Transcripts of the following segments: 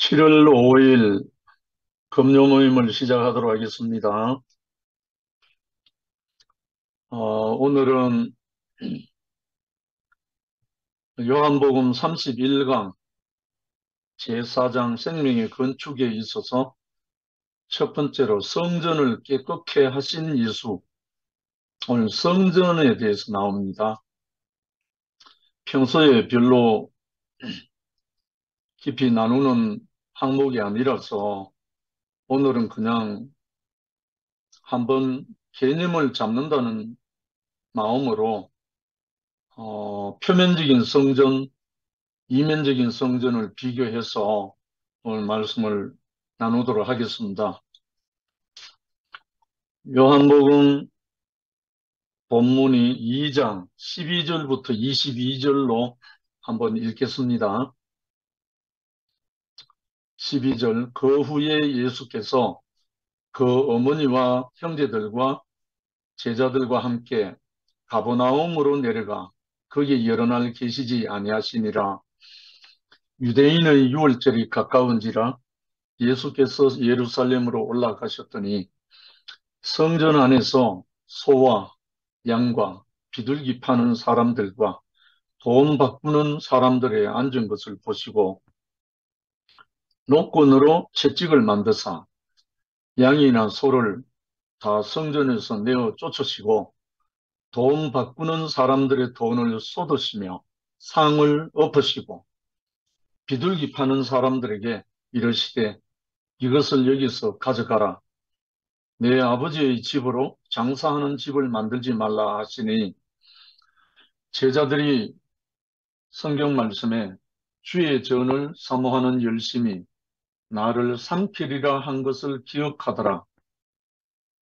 7월 5일 금요 모임을 시작하도록 하겠습니다. 오늘은 요한복음 31강 제4장 생명의 건축에 있어서 첫 번째로 성전을 깨끗게 하신 예수, 오늘 성전에 대해서 나옵니다. 평소에 별로 깊이 나누는 항목이 아니라서 오늘은 그냥 한번 개념을 잡는다는 마음으로 표면적인 성전, 이면적인 성전을 비교해서 오늘 말씀을 나누도록 하겠습니다. 요한복음 본문이 2장 12절부터 22절로 한번 읽겠습니다. 12절, 그 후에 예수께서 그 어머니와 형제들과 제자들과 함께 가버나움으로 내려가 거기 여러 날 계시지 아니하시니라. 유대인의 유월절이 가까운지라 예수께서 예루살렘으로 올라가셨더니 성전 안에서 소와 양과 비둘기 파는 사람들과 돈 바꾸는 사람들의 앉은 것을 보시고 노건으로 채찍을 만드사 양이나 소를 다 성전에서 내어 쫓으시고 돈 바꾸는 사람들의 돈을 쏟으시며 상을 엎으시고 비둘기 파는 사람들에게 이르시되 이것을 여기서 가져가라. 내 아버지의 집으로 장사하는 집을 만들지 말라 하시니 제자들이 성경 말씀에 주의 전을 사모하는 열심이 나를 삼키리라 한 것을 기억하더라.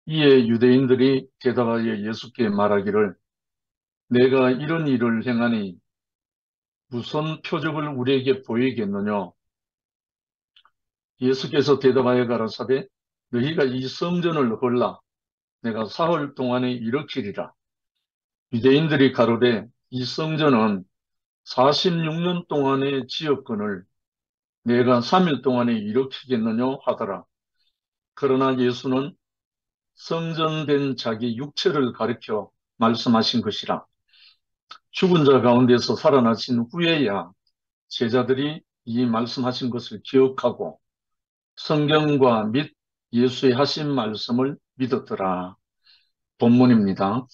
이에 유대인들이 대답하여 예수께 말하기를 내가 이런 일을 행하니 무슨 표적을 우리에게 보이겠느냐. 예수께서 대답하여 가라사대 너희가 이 성전을 헐라 내가 사흘 동안에 일으키리라. 유대인들이 가로되 이 성전은 46년 동안의 지었건을 내가 3일 동안에 일으키겠느냐 하더라. 그러나 예수는 성전된 자기 육체를 가리켜 말씀하신 것이라. 죽은 자 가운데서 살아나신 후에야 제자들이 이 말씀하신 것을 기억하고 성경과 및 예수의 하신 말씀을 믿었더라. 본문입니다.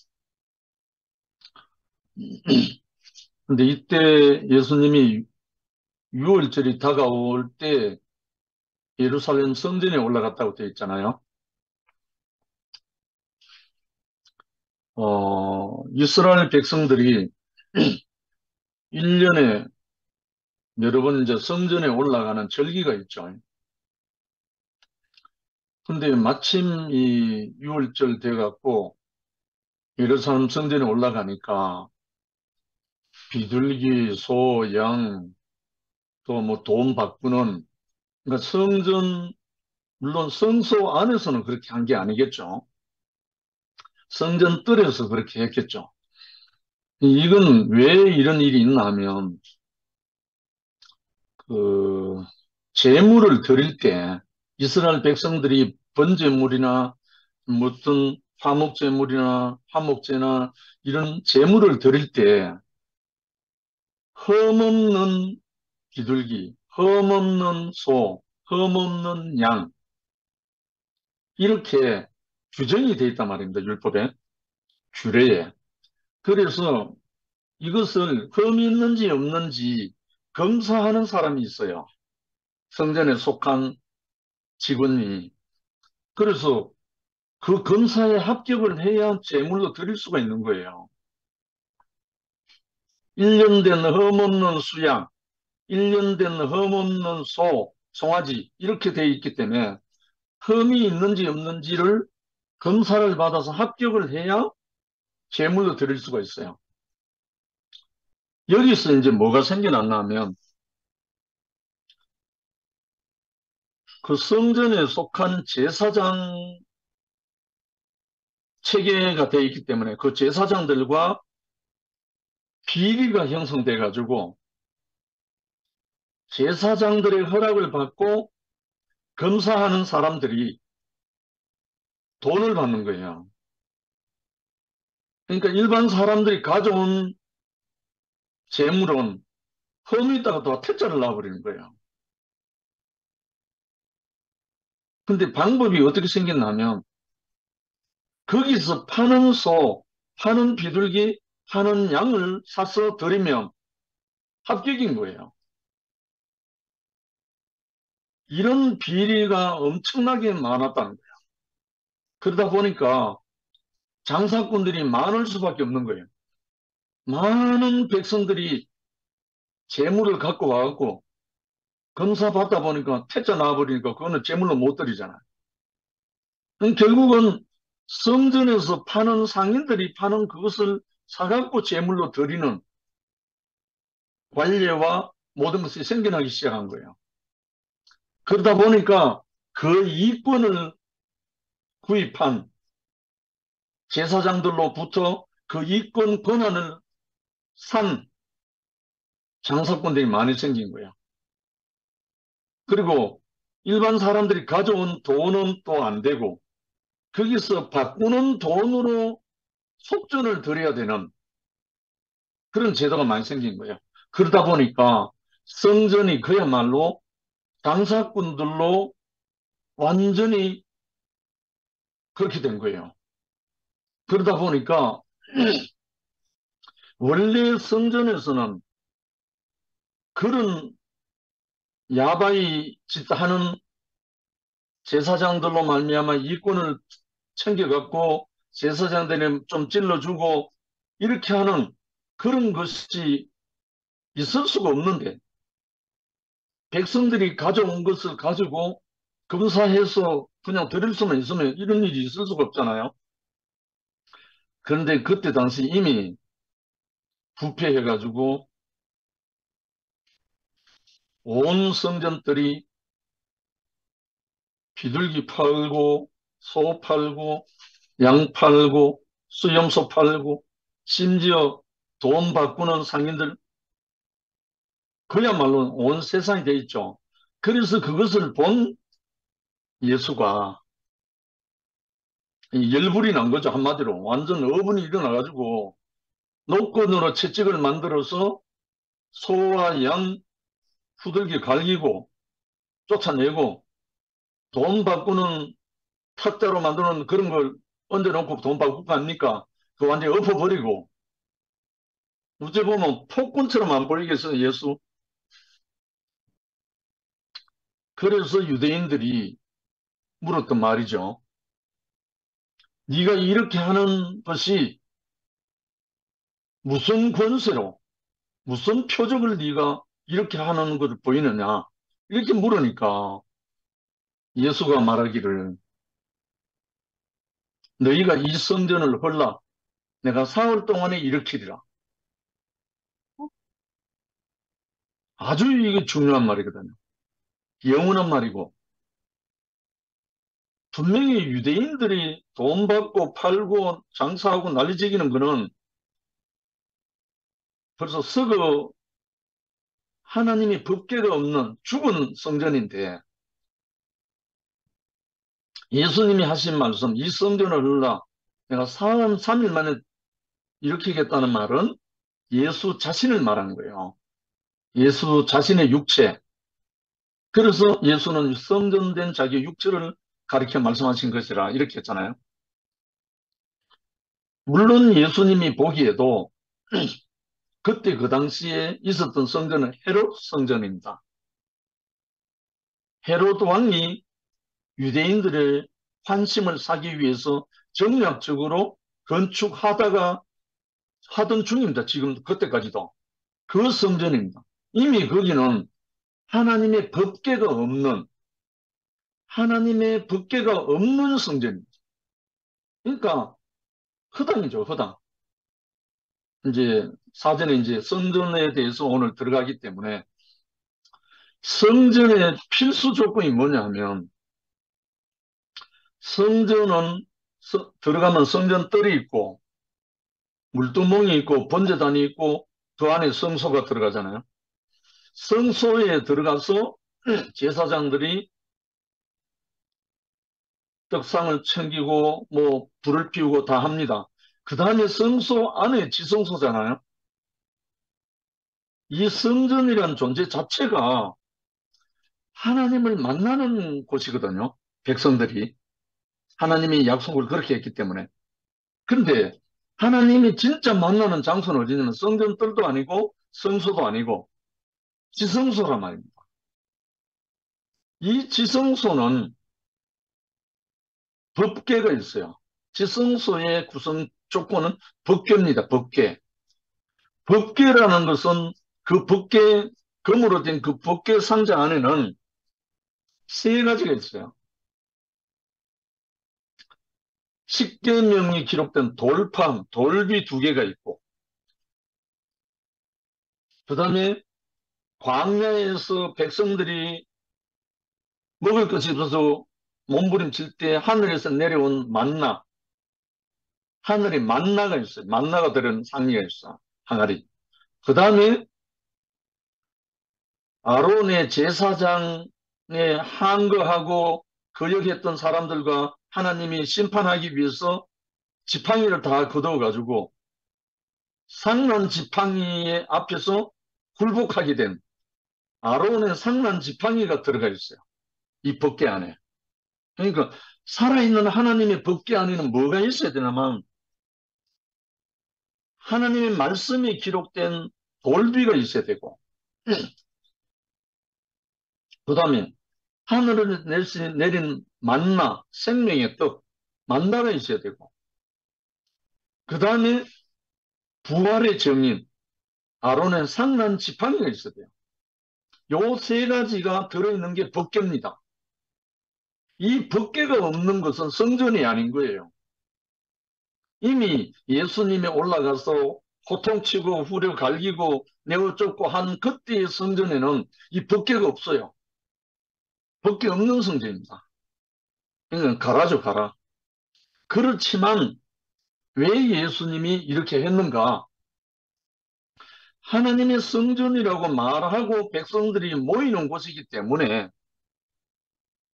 근데 이때 예수님이 6월절이 다가올 때 예루살렘 성전에 올라갔다고 되어 있잖아요. 이스라엘 백성들이 1년에 여러 번 이제 성전에 올라가는 절기가 있죠. 근데 마침 이 6월절 돼갖고 예루살렘 성전에 올라가니까 비둘기, 소, 양, 또 뭐 돈 바꾸는, 그러니까 성전, 물론 성소 안에서는 그렇게 한 게 아니겠죠. 성전 뜰에서 그렇게 했겠죠. 이건 왜 이런 일이 있나 하면, 그, 제물을 드릴 때 이스라엘 백성들이 번제물이나 무슨 화목제물이나 화목제나 이런 제물을 드릴 때 흠없는 비둘기, 흠없는 소, 흠없는 양 이렇게 규정이 되어 있단 말입니다. 율법에, 규례에. 그래서 이것을 흠이 있는지 없는지 검사하는 사람이 있어요. 성전에 속한 직원이. 그래서 그 검사에 합격을 해야 제물로 드릴 수가 있는 거예요. 1년 된 흠없는 수양, 1년 된 흠없는 소, 송아지 이렇게 되어 있기 때문에 흠이 있는지 없는지를 검사를 받아서 합격을 해야 제물로 드릴 수가 있어요. 여기서 이제 뭐가 생겨났나 하면 그 성전에 속한 제사장 체계가 되어 있기 때문에 그 제사장들과 비리가 형성돼 가지고 제사장들의 허락을 받고 검사하는 사람들이 돈을 받는 거예요. 그러니까 일반 사람들이 가져온 재물은 험에다가 또 퇴짜를 놔버리는 거예요. 근데 방법이 어떻게 생겼냐면 거기서 파는 소, 파는 비둘기, 파는 양을 사서 드리면 합격인 거예요. 이런 비리가 엄청나게 많았다는 거예요. 그러다 보니까 장사꾼들이 많을 수밖에 없는 거예요. 많은 백성들이 재물을 갖고 와갖고 검사 받다 보니까 퇴짜 나와버리니까 그거는 재물로 못 드리잖아요. 결국은 성전에서 파는 상인들이 파는 그것을 사갖고 재물로 드리는 관례와 모든 것이 생겨나기 시작한 거예요. 그러다 보니까 그 이권을 구입한 제사장들로부터 그 이권 권한을 산 장사꾼들이 많이 생긴 거예요. 그리고 일반 사람들이 가져온 돈은 또 안 되고 거기서 바꾸는 돈으로 속전을 드려야 되는 그런 제도가 많이 생긴 거예요. 그러다 보니까 성전이 그야말로 장사꾼들로 완전히 그렇게 된 거예요. 그러다 보니까 원래 성전에서는 그런 야바이 짓 하는 제사장들로 말미암아 이권을 챙겨갖고 제사장들이 좀 찔러주고 이렇게 하는 그런 것이 있을 수가 없는데 백성들이 가져온 것을 가지고 검사해서 그냥 드릴 수만 있으면 이런 일이 있을 수가 없잖아요. 그런데 그때 당시 이미 부패해가지고 온 성전들이 비둘기 팔고 소 팔고 양 팔고 수염소 팔고 심지어 돈 바꾸는 상인들 그야말로 온 세상이 돼 있죠. 그래서 그것을 본 예수가 열불이 난 거죠. 한마디로 완전 어분이 일어나가지고 노건으로 채찍을 만들어서 소와 양 후들기 갈기고 쫓아내고 돈 바꾸는 탁자로 만드는 그런 걸 얹어놓고 돈 바꾸고 합니까? 그 완전히 엎어버리고 어찌 보면 폭군처럼 안 보이겠어요, 예수. 그래서 유대인들이 물었던 말이죠. 네가 이렇게 하는 것이 무슨 권세로, 무슨 표적을 네가 이렇게 하는 것을 보이느냐? 이렇게 물으니까 예수가 말하기를 너희가 이 성전을 헐라 내가 사흘 동안에 일으키리라. 아주 이게 중요한 말이거든요. 영원한 말이고 분명히 유대인들이 돈 받고 팔고 장사하고 난리지기는 거는 벌써 썩어 하나님이 법궤가 없는 죽은 성전인데 예수님이 하신 말씀 이 성전을 흘러 내가 3일 만에 일으키겠다는 말은 예수 자신을 말하는 거예요. 예수 자신의 육체. 그래서 예수는 성전된 자기 육체를 가리켜 말씀하신 것이라 이렇게 했잖아요. 물론 예수님이 보기에도 그때 그 당시에 있었던 성전은 헤롯 성전입니다. 헤롯 왕이 유대인들의 환심을 사기 위해서 정략적으로 건축하다가 하던 중입니다. 지금 그때까지도. 그 성전입니다. 이미 거기는 하나님의 법궤가 없는 성전입니다. 그러니까 허당이죠, 허당. 이제 사전에 이제 성전에 대해서 오늘 들어가기 때문에 성전의 필수 조건이 뭐냐 하면 성전은 들어가면 성전뜰이 있고 물두멍이 있고 번제단이 있고 그 안에 성소가 들어가잖아요. 성소에 들어가서 제사장들이 떡상을 챙기고 뭐 불을 피우고 다 합니다. 그 다음에 성소 안에 지성소잖아요. 이 성전이란 존재 자체가 하나님을 만나는 곳이거든요. 백성들이. 하나님이 약속을 그렇게 했기 때문에. 그런데 하나님이 진짜 만나는 장소는 어디냐면 성전들도 아니고 성소도 아니고 지성소란 말입니다. 이 지성소는 법궤가 있어요. 지성소의 구성 조건은 법궤입니다. 법궤. 법궤라는 것은 그 법궤, 금으로 된 그 법궤 상자 안에는 세 가지가 있어요. 십계명이 기록된 돌판, 돌비 두 개가 있고, 그 다음에 광야에서 백성들이 먹을 것이 없어서 몸부림칠 때 하늘에서 내려온 만나, 하늘에 만나가 있어요. 만나가 들은 상리가 있어, 항아리. 그 다음에 아론의 제사장의 한거하고 거역했던 사람들과 하나님이 심판하기 위해서 지팡이를 다 걷어가지고 상란 지팡이의 앞에서 굴복하게 된 아론의 상란 지팡이가 들어가 있어요. 이 법궤 안에. 그러니까 살아있는 하나님의 법궤 안에는 뭐가 있어야 되냐면 하나님의 말씀이 기록된 돌비가 있어야 되고 그 다음에 하늘을 내린 만나, 생명의 떡, 만나가 있어야 되고 그 다음에 부활의 증인, 아론의 상란 지팡이가 있어야 돼요. 요 세 가지가 들어있는 게 법궤입니다. 이 법궤가 없는 것은 성전이 아닌 거예요. 이미 예수님이 올라가서 호통치고 후려 갈기고 내어 쫓고 한 그때의 성전에는 이 법궤가 없어요. 법궤 없는 성전입니다. 그러니까 가라죠, 가라. 그렇지만 왜 예수님이 이렇게 했는가? 하나님의 성전이라고 말하고 백성들이 모이는 곳이기 때문에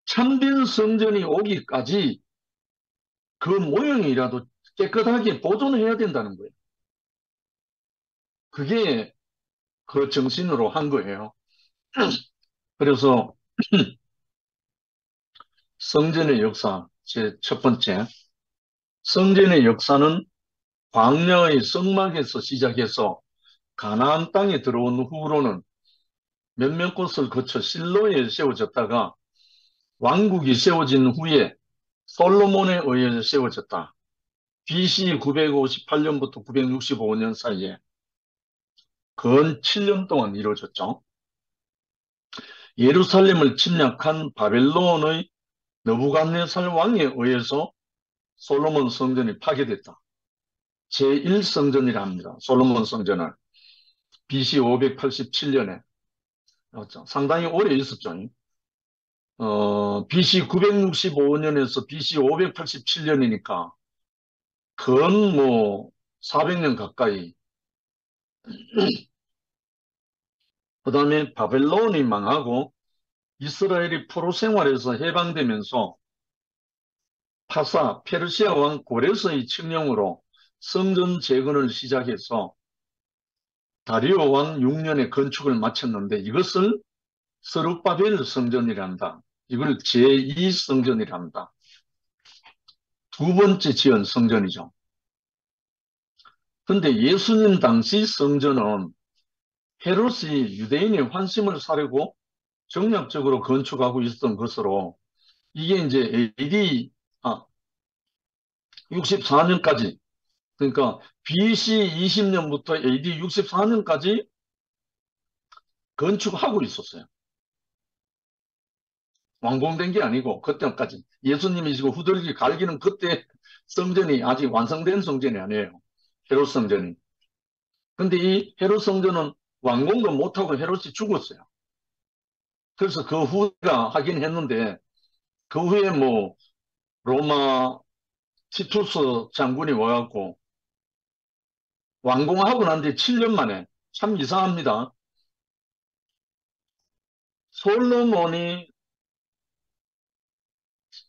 참된 성전이 오기까지 그 모형이라도 깨끗하게 보존해야 된다는 거예요. 그게 그 정신으로 한 거예요. 그래서 성전의 역사, 제 첫 번째, 성전의 역사는 광야의 성막에서 시작해서 가나안 땅에 들어온 후로는 몇몇 곳을 거쳐 실로에 세워졌다가 왕국이 세워진 후에 솔로몬에 의해 세워졌다. BC 958년부터 965년 사이에 근 7년 동안 이루어졌죠. 예루살렘을 침략한 바벨론의 느부갓네살 왕에 의해서 솔로몬 성전이 파괴됐다. 제1성전이라 합니다. 솔로몬 성전을 BC 587년에 상당히 오래 있었죠. BC 965년에서 BC 587년이니까 근 뭐 400년 가까이. 그 다음에 바벨론이 망하고 이스라엘이 포로 생활에서 해방되면서 파사 페르시아 왕 고레스의 칙령으로 성전 재건을 시작해서 다리오 왕 6년에 건축을 마쳤는데 이것을 스룹바벨 성전이란다. 이걸 제2성전이란다. 두 번째 지은 성전이죠. 근데 예수님 당시 성전은 헤롯이 유대인의 환심을 사려고 정략적으로 건축하고 있었던 것으로 이게 이제 AD 64년까지 그러니까 BC 20년부터 AD 64년까지 건축하고 있었어요. 완공된 게 아니고 그때까지 예수님이 지금 후들기 갈기는 그때 성전이 아직 완성된 성전이 아니에요. 헤롯 성전이. 근데 이 헤롯 성전은 완공도 못하고 헤롯이 죽었어요. 그래서 그 후가 하긴 했는데 그 후에 뭐 로마 티투스 장군이 와갖고 완공하고 난 뒤 7년 만에 참 이상합니다. 솔로몬이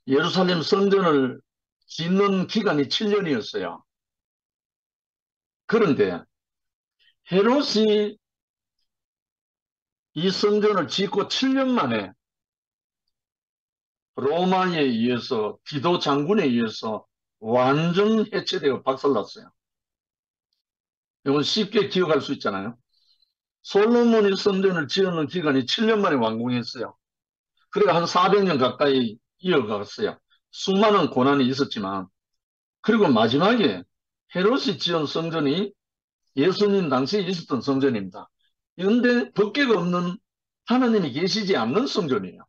예루살렘 성전을 짓는 기간이 7년이었어요. 그런데 헤롯이 이 성전을 짓고 7년 만에 로마에 의해서, 디도 장군에 의해서 완전 해체되어 박살났어요. 이건 쉽게 기억할 수 있잖아요. 솔로몬이 성전을 지었는 기간이 7년 만에 완공했어요. 그래가 한 400년 가까이 이어갔어요. 수많은 고난이 있었지만, 그리고 마지막에 헤롯이 지은 성전이 예수님 당시에 있었던 성전입니다. 그런데 법궤가 없는, 하나님이 계시지 않는 성전이에요.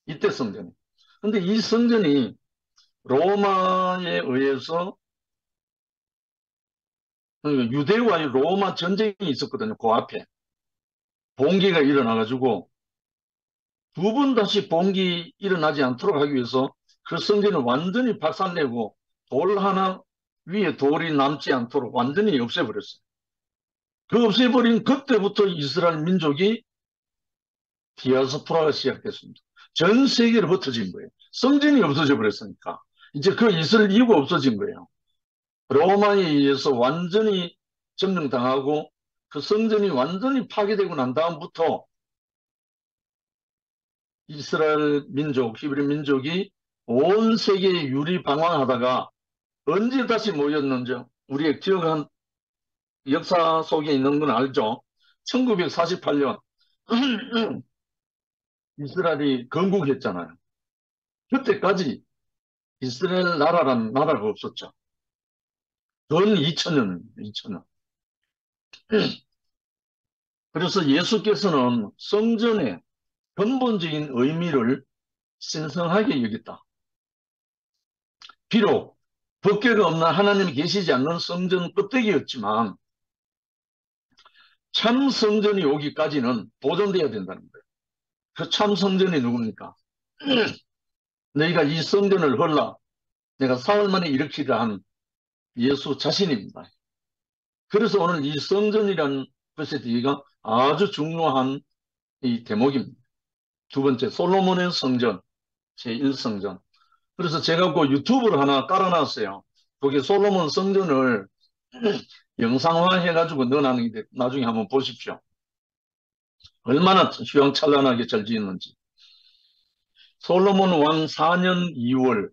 이때 성전이. 근데 이 성전이 로마에 의해서, 유대와의 로마 전쟁이 있었거든요. 그 앞에 봉기가 일어나가지고 두 번 다시 봉기 일어나지 않도록 하기 위해서 그 성전을 완전히 박살내고 돌 하나 위에 돌이 남지 않도록 완전히 없애버렸어요. 그 없애버린 그때부터 이스라엘 민족이 디아스포라가 시작됐습니다. 전 세계로 흩어진 거예요. 성전이 없어져 버렸으니까. 이제 그 이스라엘 이유가 없어진 거예요. 로마에 의해서 완전히 점령당하고 그 성전이 완전히 파괴되고 난 다음부터 이스라엘 민족, 히브리 민족이 온 세계에 유리방황하다가 언제 다시 모였는지 우리의 기억한 역사 속에 있는 건 알죠. 1948년 이스라엘이 건국했잖아요. 그때까지 이스라엘 나라라는 나라가 없었죠. 전 2000년입니다. 2000년. 그래서 예수께서는 성전의 근본적인 의미를 신성하게 여겼다. 비록 법궤가 없는 하나님이 계시지 않는 성전 껍데기였지만 참 성전이 오기까지는 보존돼야 된다는 거예요. 그 참 성전이 누굽니까? 너희가 이 성전을 헐라 내가 사흘 만에 일으키라 한 예수 자신입니다. 그래서 오늘 이 성전이라는 것에 대해서 아주 중요한 이 대목입니다. 두 번째, 솔로몬의 성전, 제1성전. 그래서 제가 그 유튜브를 하나 깔아놨어요. 거기에 솔로몬 성전을 영상화 해가지고 넣어놨는데 나중에 한번 보십시오. 얼마나 휘황찬란하게 잘 지었는지. 솔로몬 왕 4년 2월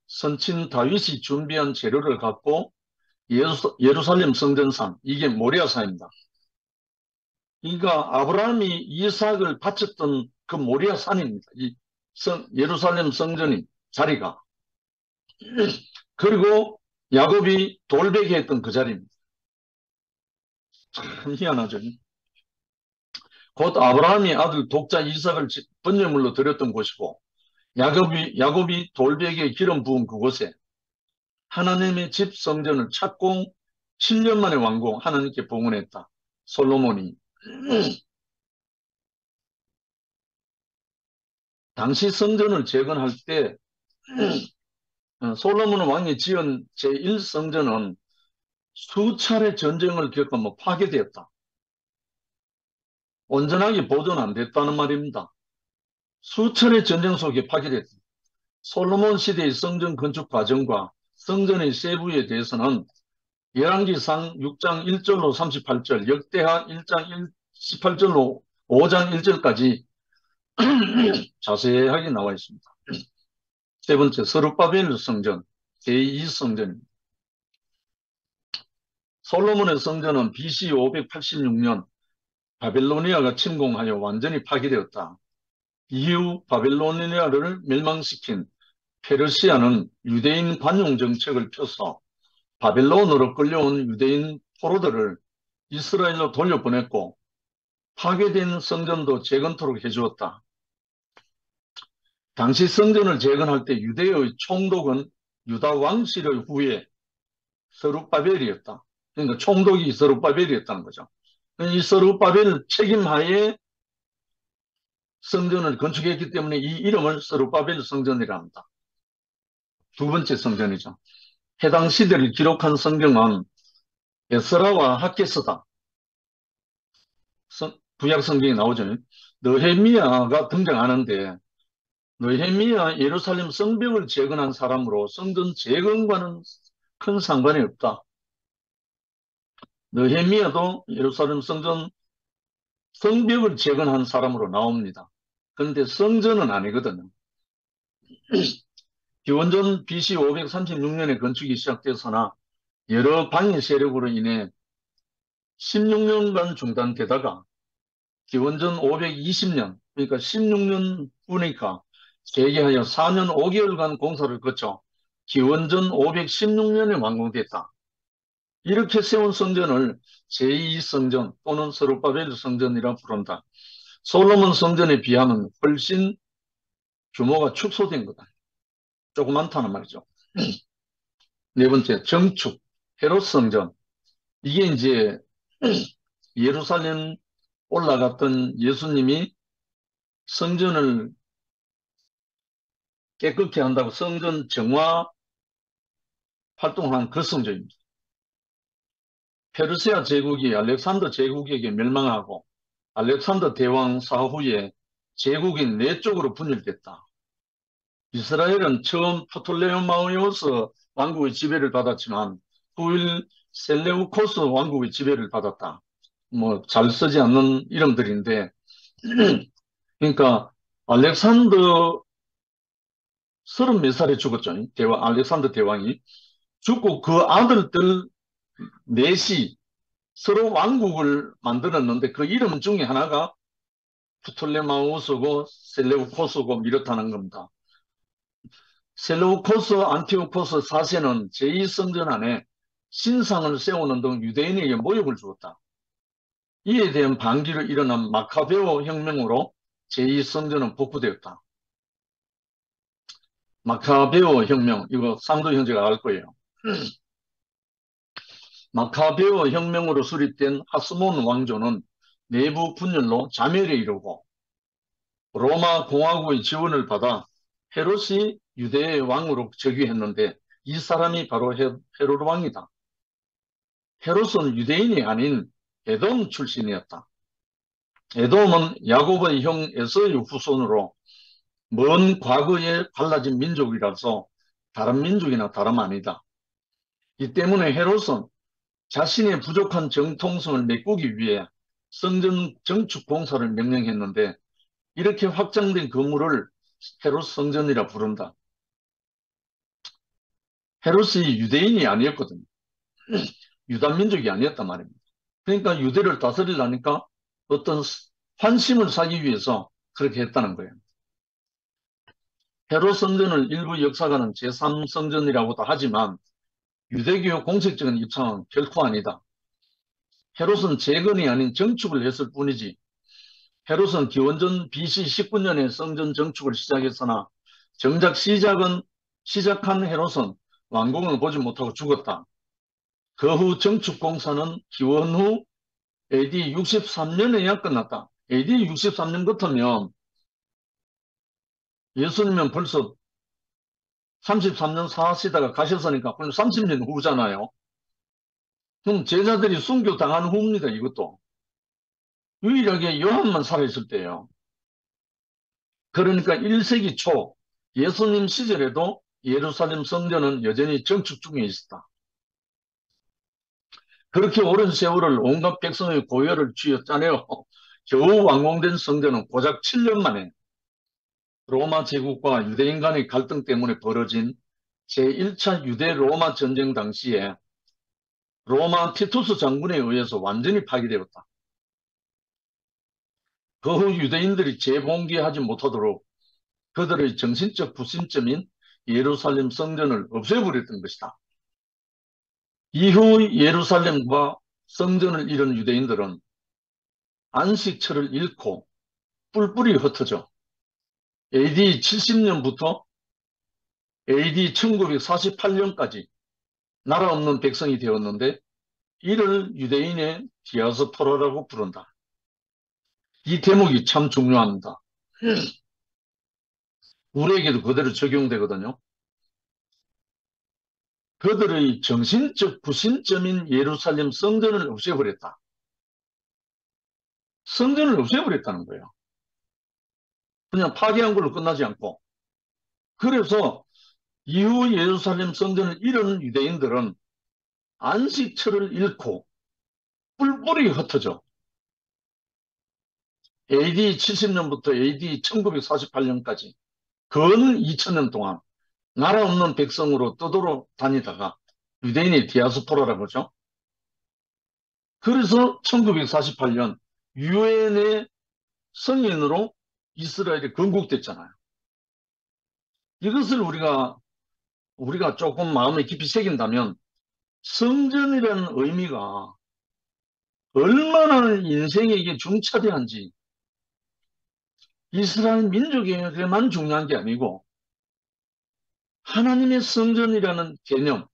선친 다윗이 준비한 재료를 갖고 예루살렘 성전산, 이게 모리아산입니다. 그러니까 아브라함이 이삭을 바쳤던 그 모리아산입니다. 이 예루살렘 성전인 자리가. 그리고 야곱이 돌베개 했던 그 자리입니다. 참 희한하죠. 곧 아브라함이 아들 독자 이삭을 번제물로 드렸던 곳이고 야곱이 돌베개에 기름 부은 그곳에 하나님의 집 성전을 착공 7년 만에 완공 하나님께 봉헌했다. 솔로몬이. 당시 성전을 재건할 때 솔로몬 왕이 지은 제1성전은 수차례 전쟁을 겪어 파괴되었다. 온전하게 보존 안 됐다는 말입니다. 수차례 전쟁 속에 파괴됐다. 솔로몬 시대의 성전 건축 과정과 성전의 세부에 대해서는 열왕기상 6장 1절로 38절, 역대하 1장 18절로 5장 1절까지 자세하게 나와 있습니다. 세 번째, 스룹바벨 성전, 제2성전입니다. 솔로몬의 성전은 BC 586년 바벨로니아가 침공하여 완전히 파괴되었다. 이후 바벨로니아를 멸망시킨 페르시아는 유대인 관용 정책을 펴서 바벨론으로 끌려온 유대인 포로들을 이스라엘로 돌려보냈고 파괴된 성전도 재건토록 해주었다. 당시 성전을 재건할 때 유대의 총독은 유다 왕실의 후예 스룹바벨이었다. 그러니까 총독이 스룹바벨이었다는 거죠. 이 스룹바벨 책임하에 성전을 건축했기 때문에 이 이름을 스룹바벨 성전이라 합니다. 두 번째 성전이죠. 해당 시대를 기록한 성경은 에스라와 학개서다. 구약 성경에 나오죠. 느헤미야가 등장하는데 느헤미야 예루살렘 성벽을 재건한 사람으로 성전 재건과는 큰 상관이 없다. 느헤미야도 예루살렘 성벽을 재건한 사람으로 나옵니다. 그런데 성전은 아니거든요. 기원전 BC 536년에 건축이 시작돼서나 여러 방해 세력으로 인해 16년간 중단되다가 기원전 520년, 그러니까 16년 후니까 재개하여 4년 5개월간 공사를 거쳐 기원전 516년에 완공됐다. 이렇게 세운 성전을 제2성전 또는 스룹바벨 성전이라 부른다. 솔로몬 성전에 비하면 훨씬 규모가 축소된 거다. 조그맣다는 말이죠. 네 번째, 정축, 헤롯 성전. 이게 이제 예루살렘 올라갔던 예수님이 성전을 깨끗게 한다고 성전 정화 활동한 그 성전입니다. 페르시아 제국이 알렉산더 제국에게 멸망하고 알렉산더 대왕 사후에 제국이 네 쪽으로 분열됐다. 이스라엘은 처음 프톨레오마이오스 왕국의 지배를 받았지만 후일 셀레우코스 왕국의 지배를 받았다. 뭐 잘 쓰지 않는 이름들인데 그러니까 알렉산더 34살에 죽었죠. 알렉산더 대왕이 죽고 그 아들들 넷이 서로 왕국을 만들었는데 그 이름 중에 하나가 프톨레마우스고 셀레우코스고 이렇다는 겁니다. 셀레우코스 안티오코스 4세는 제2성전 안에 신상을 세우는 등 유대인에게 모욕을 주었다. 이에 대한 반기로 일어난 마카베오 혁명으로 제2성전은 복구되었다. 마카베오 혁명, 이거 상도 형제가 알 거예요. 마카베오 혁명으로 수립된 하스몬 왕조는 내부 분열로 자멸에 이르고 로마 공화국의 지원을 받아 헤롯이 유대의 왕으로 즉위했는데 이 사람이 바로 헤롯 왕이다. 헤롯은 유대인이 아닌 에돔 출신이었다. 에돔은 야곱의 형 에서의 후손으로 먼 과거에 갈라진 민족이라서 다른 민족이나 다름 아니다. 이 때문에 헤롯은 자신의 부족한 정통성을 메꾸기 위해 성전 정축 공사를 명령했는데 이렇게 확장된 건물을 헤롯 성전이라 부른다. 헤롯이 유대인이 아니었거든요. 유다 민족이 아니었단 말입니다. 그러니까 유대를 다스리려니까 어떤 환심을 사기 위해서 그렇게 했다는 거예요. 헤롯 성전을 일부 역사가는 제3성전이라고도 하지만 유대교 공식적인 입장은 결코 아니다. 헤롯은 재건이 아닌 정축을 했을 뿐이지 헤롯은 기원전 BC 19년에 성전 정축을 시작했으나 정작 시작한 헤롯은 완공을 보지 못하고 죽었다. 그 후 정축 공사는 기원 후 AD 63년에야 끝났다. AD 63년 같으면 예수님은 벌써 33년 사시다가 가셨으니까 벌써 30년 후잖아요. 그럼 제자들이 순교 당한 후입니다. 이것도. 유일하게 요한만 살아있을 때예요. 그러니까 1세기 초 예수님 시절에도 예루살렘 성전은 여전히 정축 중에 있었다. 그렇게 오랜 세월을 온갖 백성의 고열을 쥐어짜내어 겨우 완공된 성전은 고작 7년 만에 로마 제국과 유대인 간의 갈등 때문에 벌어진 제1차 유대 로마 전쟁 당시에 로마 티투스 장군에 의해서 완전히 파괴되었다. 그 후 유대인들이 재봉기하지 못하도록 그들의 정신적 부심점인 예루살렘 성전을 없애버렸던 것이다. 이후 예루살렘과 성전을 잃은 유대인들은 안식처를 잃고 뿔뿔이 흩어져 AD 70년부터 AD 1948년까지 나라 없는 백성이 되었는데 이를 유대인의 디아스포라라고 부른다. 이 대목이 참 중요합니다. 우리에게도 그대로 적용되거든요. 그들의 정신적 부심점인 예루살렘 성전을 없애버렸다. 성전을 없애버렸다는 거예요. 그냥 파괴한 걸로 끝나지 않고. 그래서 이후 예루살렘 성전을 잃은 유대인들은 안식처를 잃고 뿔뿔이 흩어져 AD 70년부터 AD 1948년까지 근 2000년 동안 나라 없는 백성으로 떠돌아 다니다가 유대인의 디아스포라라고 하죠. 그래서 1948년 유엔의 성인으로 이스라엘이 건국됐잖아요. 이것을 우리가 조금 마음에 깊이 새긴다면 성전이라는 의미가 얼마나 인생에 이게 중차대한지 이스라엘 민족에게만 중요한 게 아니고 하나님의 성전이라는 개념,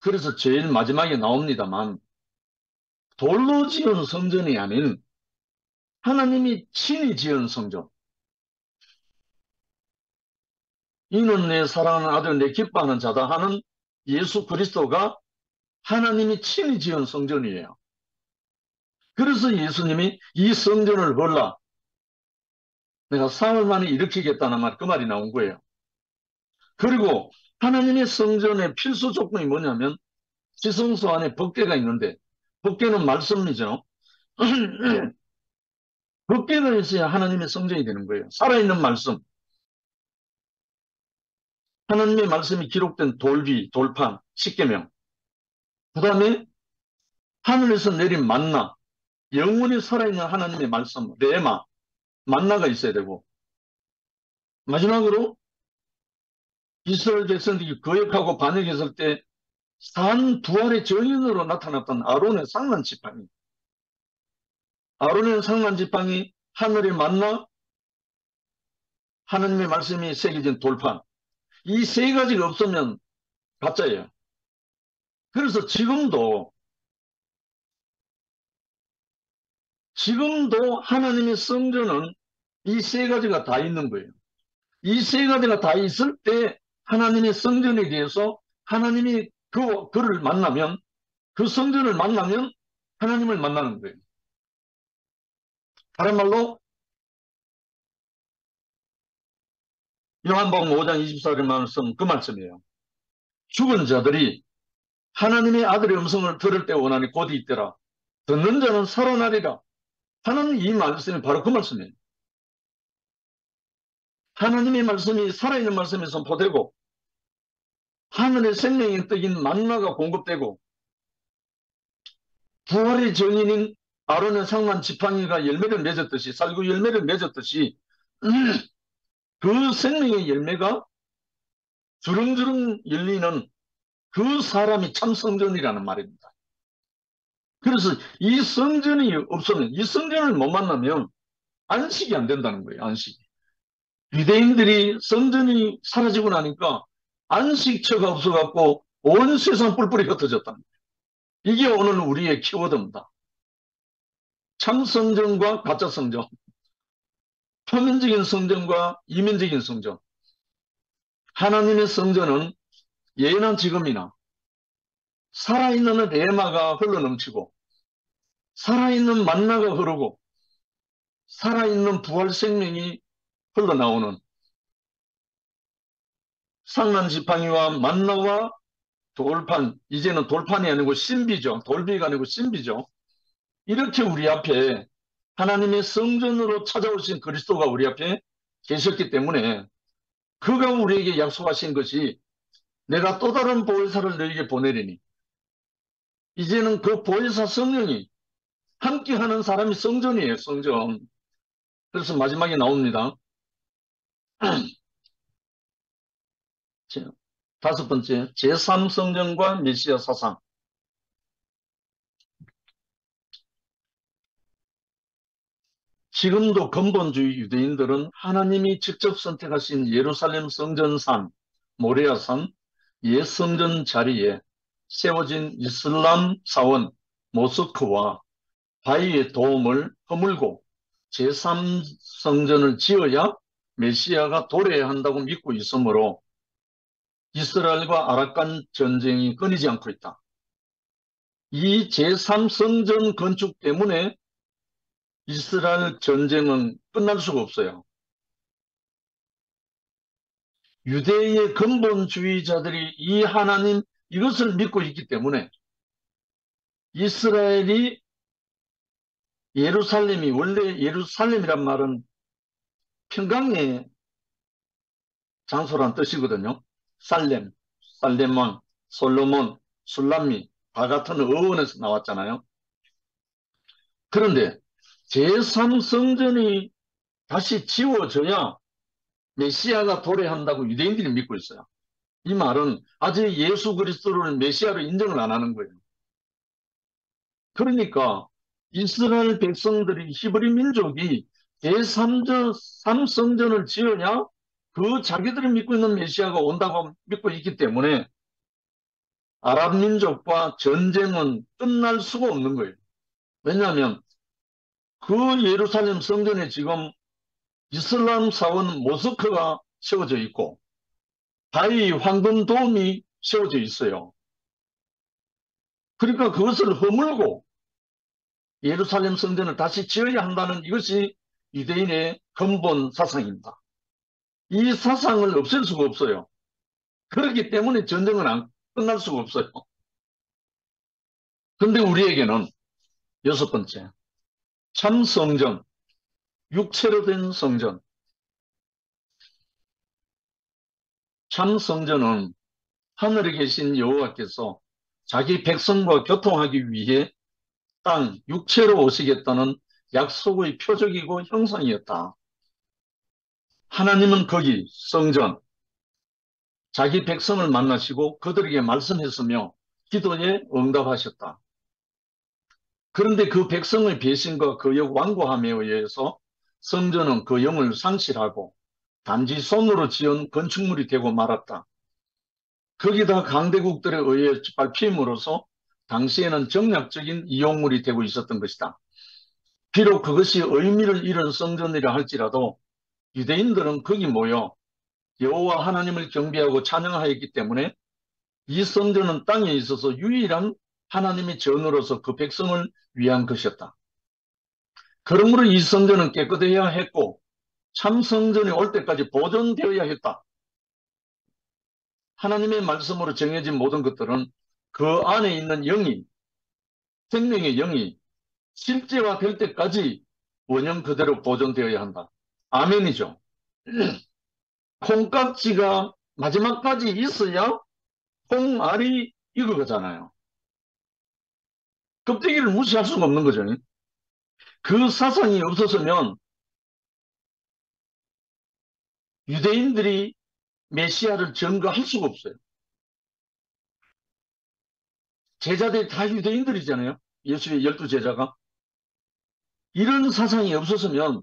그래서 제일 마지막에 나옵니다만 돌로 지은 성전이 아닌 하나님이 친히 지은 성전. 이는 내 사랑하는 아들 내 기뻐하는 자다 하는 예수 그리스도가 하나님이 친히 지은 성전이에요. 그래서 예수님이 이 성전을 벌라 내가 사흘 만에 일으키겠다는 말, 그 말이 나온 거예요. 그리고 하나님의 성전의 필수 조건이 뭐냐면 지성소 안에 법궤가 있는데 법궤는 말씀이죠. 법궤가 있어야 하나님의 성전이 되는 거예요. 살아있는 말씀. 하나님의 말씀이 기록된 돌비, 돌판, 십계명. 그 다음에 하늘에서 내린 만나, 영원히 살아있는 하나님의 말씀, 레마, 만나가 있어야 되고, 마지막으로 이스라엘 백성들이 거역하고 반역했을 때 산 부활의 증인으로 나타났던 아론의 상란 지팡이. 아론의 상란 지팡이, 하늘의 만나, 하나님의 말씀이 새겨진 돌판. 이 세 가지가 없으면 가짜예요. 그래서 지금도 하나님의 성전은 이 세 가지가 다 있는 거예요. 이 세 가지가 다 있을 때 하나님의 성전에 대해서 하나님이 그를 만나면, 그 성전을 만나면 하나님을 만나는 거예요. 다른 말로 요한복음 5장 24절 말씀, 그 말씀이에요. 죽은 자들이 하나님의 아들의 음성을 들을 때 원하니 곧 있더라. 듣는 자는 살아나리라 하는 이 말씀이 바로 그 말씀이에요. 하나님의 말씀이 살아있는 말씀이 선포되고 하늘의 생명의 떡인 만나가 공급되고 부활의 증인인 아론의 상만 지팡이가 열매를 맺었듯이, 살구 열매를 맺었듯이 그 생명의 열매가 주렁주렁 열리는 그 사람이 참 성전이라는 말입니다. 그래서 이 성전이 없으면, 이 성전을 못 만나면 안식이 안 된다는 거예요. 안식이. 유대인들이 성전이 사라지고 나니까 안식처가 없어갖고 온 세상 뿔뿔이 흩어졌다는 거예요. 이게 오늘 우리의 키워드입니다. 참 성전과 가짜 성전, 표면적인 성전과 이면적인 성전. 하나님의 성전은 예나 지금이나 살아있는 레마가 흘러넘치고 살아있는 만나가 흐르고 살아있는 부활 생명이 흘러나오는 상난 지팡이와 만나와 돌판, 이제는 돌판이 아니고 신비죠. 돌비가 아니고 신비죠. 이렇게 우리 앞에 하나님의 성전으로 찾아오신 그리스도가 우리 앞에 계셨기 때문에 그가 우리에게 약속하신 것이 내가 또 다른 보혜사를 너에게 보내리니 이제는 그 보혜사 성령이 함께하는 사람이 성전이에요. 성전. 그래서 마지막에 나옵니다. 다섯 번째, 제3성전과 메시아 사상. 지금도 근본주의 유대인들은 하나님이 직접 선택하신 예루살렘 성전산, 모레아산, 옛 성전 자리에 세워진 이슬람 사원 모스크와 바위의 도움을 허물고 제3성전을 지어야 메시아가 도래해야 한다고 믿고 있으므로 이스라엘과 아랍간 전쟁이 끊이지 않고 있다. 이 제3성전 건축 때문에 이스라엘 전쟁은 끝날 수가 없어요. 유대의 근본주의자들이 이 하나님 이것을 믿고 있기 때문에 이스라엘이 예루살렘이 원래 예루살렘이란 말은 평강의 장소란 뜻이거든요. 살렘, 살렘왕, 솔로몬, 술람미 다 같은 어원에서 나왔잖아요. 그런데 제3성전이 다시 지워져야 메시아가 도래한다고 유대인들이 믿고 있어요. 이 말은 아직 예수 그리스도를 메시아로 인정을 안 하는 거예요. 그러니까 이스라엘 백성들이 히브리 민족이 제3성전을 지어야 그 자기들이 믿고 있는 메시아가 온다고 믿고 있기 때문에 아랍 민족과 전쟁은 끝날 수가 없는 거예요. 왜냐하면 그 예루살렘 성전에 지금 이슬람 사원 모스크가 세워져 있고 바위 황금돔이 세워져 있어요. 그러니까 그것을 허물고 예루살렘 성전을 다시 지어야 한다는 이것이 유대인의 근본 사상입니다. 이 사상을 없앨 수가 없어요. 그렇기 때문에 전쟁은 안 끝날 수가 없어요. 그런데 우리에게는 여섯 번째, 참 성전, 육체로 된 성전. 참 성전은 하늘에 계신 여호와께서 자기 백성과 교통하기 위해 땅 육체로 오시겠다는 약속의 표적이고 형상이었다. 하나님은 거기 성전, 자기 백성을 만나시고 그들에게 말씀했으며 기도에 응답하셨다. 그런데 그 백성의 배신과 그의 완고함에 의해서 성전은 그 영을 상실하고 단지 손으로 지은 건축물이 되고 말았다. 거기다 강대국들에 의해 밟힘으로써 당시에는 정략적인 이용물이 되고 있었던 것이다. 비록 그것이 의미를 잃은 성전이라 할지라도 유대인들은 거기 모여 여호와 하나님을 경배하고 찬양하였기 때문에 이 성전은 땅에 있어서 유일한 하나님의 전으로서 그 백성을 위한 것이었다. 그러므로 이 성전은 깨끗해야 했고 참 성전이 올 때까지 보존되어야 했다. 하나님의 말씀으로 정해진 모든 것들은 그 안에 있는 영이, 생명의 영이 실제화될 때까지 원형 그대로 보존되어야 한다. 아멘이죠. 콩깍지가 마지막까지 있어야 콩알이 익어가잖아요. 껍데기를 무시할 수가 없는 거죠. 그 사상이 없었으면 유대인들이 메시아를 전거할 수가 없어요. 제자들이 다 유대인들이잖아요. 예수의 12제자가. 이런 사상이 없었으면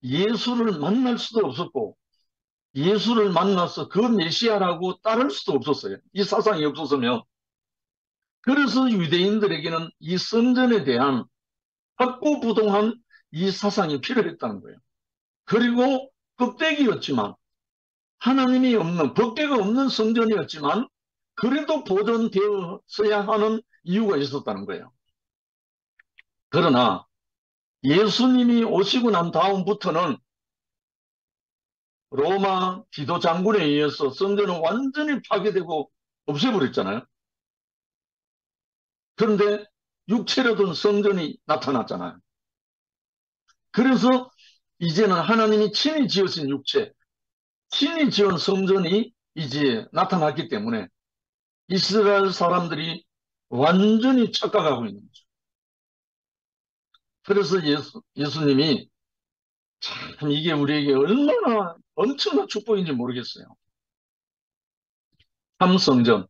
예수를 만날 수도 없었고 예수를 만나서 그 메시아라고 따를 수도 없었어요. 이 사상이 없었으면. 그래서 유대인들에게는 이 성전에 대한 확고부동한 이 사상이 필요했다는 거예요. 그리고 껍데기였지만 하나님이 없는 법궤가 없는 성전이었지만 그래도 보존되어야 하는 이유가 있었다는 거예요. 그러나 예수님이 오시고 난 다음부터는 로마 지도 장군에 의해서 성전은 완전히 파괴되고 없애버렸잖아요. 그런데 육체로 된 성전이 나타났잖아요. 그래서 이제는 하나님이 친히 지으신 육체, 친히 지은 성전이 이제 나타났기 때문에 이스라엘 사람들이 완전히 착각하고 있는 거죠. 그래서 예수님이 참 이게 우리에게 얼마나 엄청난 축복인지 모르겠어요. 참 성전,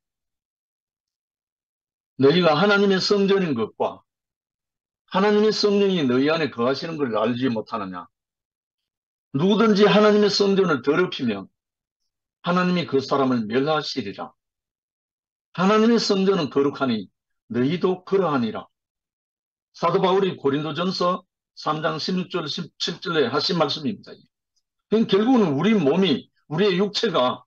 너희가 하나님의 성전인 것과 하나님의 성령이 너희 안에 거하시는 걸 알지 못하느냐. 누구든지 하나님의 성전을 더럽히면 하나님이 그 사람을 멸하시리라. 하나님의 성전은 거룩하니 너희도 그러하니라. 사도 바울이 고린도전서 3장 16절 17절에 하신 말씀입니다. 결국은 우리 몸이 우리의 육체가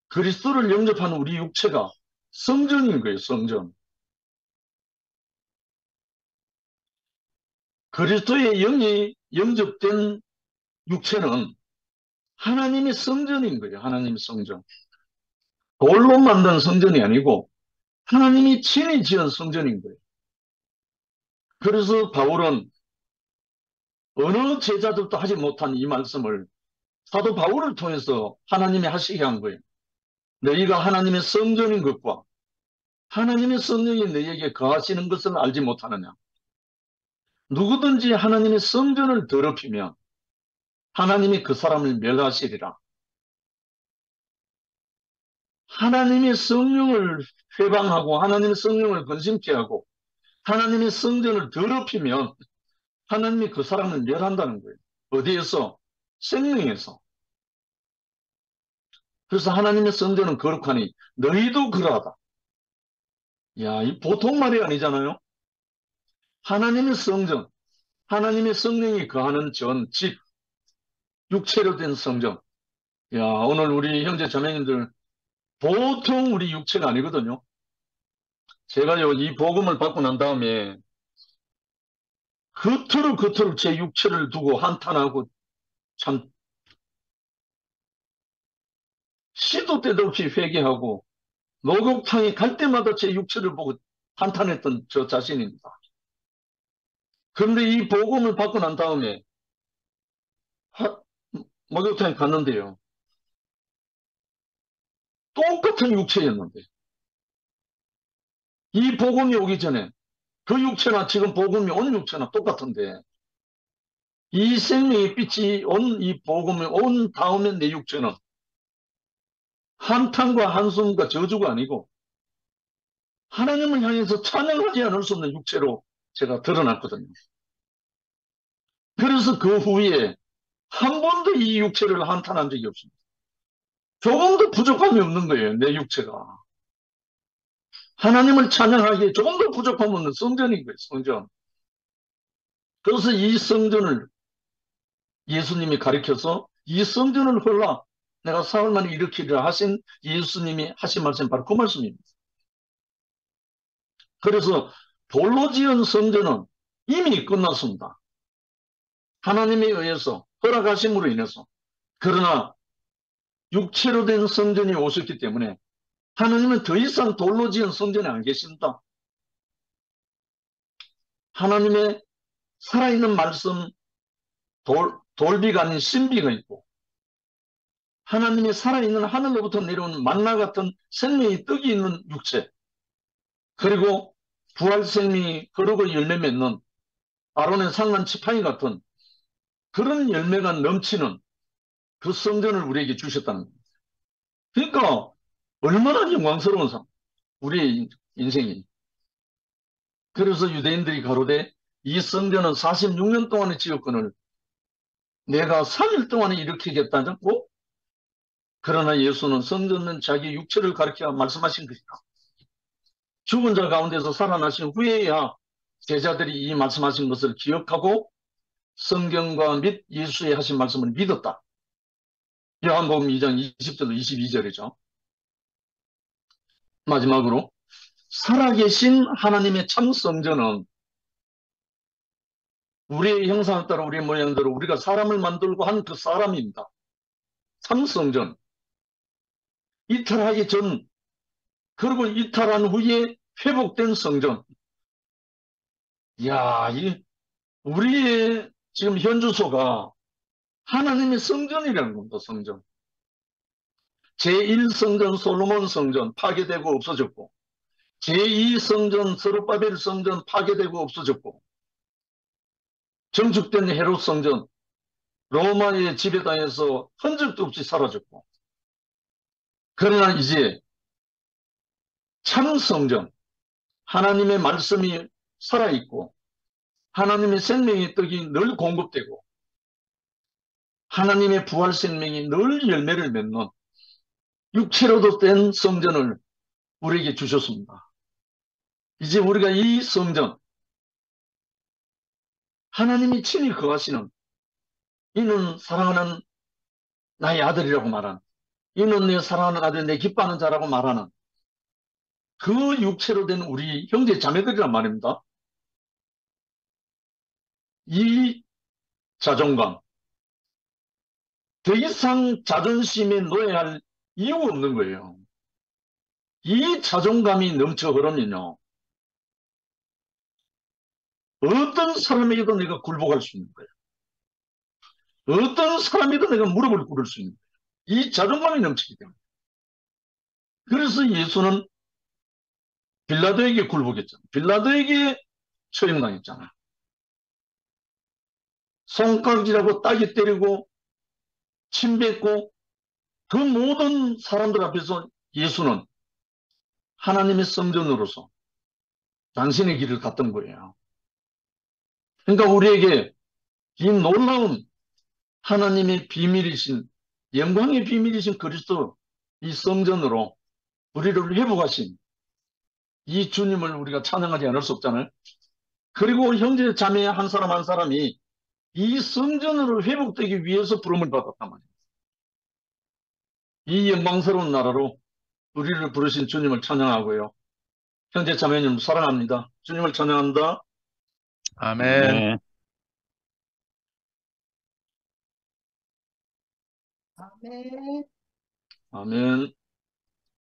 그리스도를 영접하는 우리 육체가 성전인 거예요. 성전. 그리스도의 영이 영접된 육체는 하나님의 성전인 거예요. 하나님의 성전. 돌로 만든 성전이 아니고 하나님이 친히 지은 성전인 거예요. 그래서 바울은 어느 제자들도 하지 못한 이 말씀을 사도 바울을 통해서 하나님이 하시게 한 거예요. 너희가 하나님의 성전인 것과 하나님의 성령이 너희에게 거하시는 것을 알지 못하느냐. 누구든지 하나님의 성전을 더럽히면 하나님이 그 사람을 멸하시리라. 하나님의 성령을 회방하고 하나님의 성령을 근심케 하고 하나님의 성전을 더럽히면 하나님이 그 사람을 멸한다는 거예요. 어디에서? 생명에서. 그래서 하나님의 성전은 거룩하니 너희도 그러하다. 야, 이 보통 말이 아니잖아요. 하나님의 성전, 하나님의 성령이 거하는 전 집, 육체로 된 성전. 야, 오늘 우리 형제 자매님들 보통 우리 육체가 아니거든요. 제가요, 이 복음을 받고 난 다음에 그토록 제 육체를 두고 한탄하고 참 시도 때도 없이 회개하고 목욕탕에 갈 때마다 제 육체를 보고 한탄했던 저 자신입니다. 그런데 이 복음을 받고 난 다음에 하- 목욕탕에 갔는데요. 똑같은 육체였는데 이 복음이 오기 전에 그 육체나 지금 복음이 온 육체나 똑같은데 이 생명의 빛이 온 이 복음이 온 다음에 내 육체는 한탄과 한숨과 저주가 아니고 하나님을 향해서 찬양하지 않을 수 없는 육체로 제가 드러났거든요. 그래서 그 후에 한 번도 이 육체를 한탄한 적이 없습니다. 조금도 부족함이 없는 거예요, 내 육체가. 하나님을 찬양하기에 조금도 부족함 없는 성전인 거예요, 성전. 그래서 이 성전을 예수님이 가리켜서 이 성전을 헐라 내가 사흘 만에 일으키리라 하신 예수님이 하신 말씀 바로 그 말씀입니다. 그래서 돌로 지은 성전은 이미 끝났습니다. 하나님에 의해서 허락하심으로 인해서. 그러나 육체로 된 성전이 오셨기 때문에 하나님은 더 이상 돌로 지은 성전에 안 계신다. 하나님의 살아있는 말씀, 돌비가 아닌 신비가 있고 하나님이 살아있는 하늘로부터 내려온 만나 같은 생명의 떡이 있는 육체, 그리고 부활 생명이 거룩의 열매 맺는 아론의 상한 지팡이 같은 그런 열매가 넘치는 그 성전을 우리에게 주셨다는 겁니다. 그러니까 얼마나 영광스러운 삶, 우리의 인생이. 그래서 유대인들이 가로되 이 성전은 46년 동안의 지었건을 내가 3일 동안에 일으키겠다고. 그러나 예수는 성전은 자기 육체를 가리켜 말씀하신 것이다. 죽은 자 가운데서 살아나신 후에야 제자들이 이 말씀하신 것을 기억하고 성경과 및 예수의 하신 말씀을 믿었다. 요한복음 2장 20절로 22절이죠. 마지막으로 살아계신 하나님의 참 성전은 우리의 형상을 따라 우리의 모양대로 우리가 사람을 만들고 한 그 사람입니다. 참 성전. 이탈하기 전 그리고 이탈한 후에 회복된 성전. 이야, 우리의 지금 현주소가 하나님의 성전이라는 겁니다. 성전. 제1성전 솔로몬 성전 파괴되고 없어졌고 제2성전 스룹바벨 성전 파괴되고 없어졌고 정축된 헤롯 성전 로마의 지배당해서 흔적도 없이 사라졌고 그러나 이제 참 성전 하나님의 말씀이 살아있고 하나님의 생명의 떡이 늘 공급되고 하나님의 부활 생명이 늘 열매를 맺는 육체로도 된 성전을 우리에게 주셨습니다. 이제 우리가 이 성전 하나님이 친히 거하시는 이는 사랑하는 나의 아들이라고 말하는 이는 내 사랑하는 아들 내 기뻐하는 자라고 말하는 그 육체로 된 우리 형제 자매들이란 말입니다. 이 자존감, 더 이상 자존심에 노예할 이유가 없는 거예요. 이 자존감이 넘쳐 흐르면요, 어떤 사람에게도 내가 굴복할 수 있는 거예요. 어떤 사람에게도 내가 무릎을 꿇을 수 있는 거예요. 이 자존감이 넘치기 때문에. 그래서 예수는 빌라도에게 굴복했잖아요. 빌라도에게 처형당했잖아요. 손가락질하고 따기 때리고 침 뱉고 그 모든 사람들 앞에서 예수는 하나님의 성전으로서 당신의 길을 갔던 거예요. 그러니까 우리에게 이 놀라운 하나님의 비밀이신, 영광의 비밀이신 그리스도 이 성전으로 우리를 회복하신 이 주님을 우리가 찬양하지 않을 수 없잖아요. 그리고 형제 자매 한 사람 한 사람이 이 성전으로 회복되기 위해서 부름을 받았단 말이에요. 이 영광스러운 나라로 우리를 부르신 주님을 찬양하고요. 형제 자매님 사랑합니다. 주님을 찬양합니다. 아멘. 아멘. 아멘. 아멘.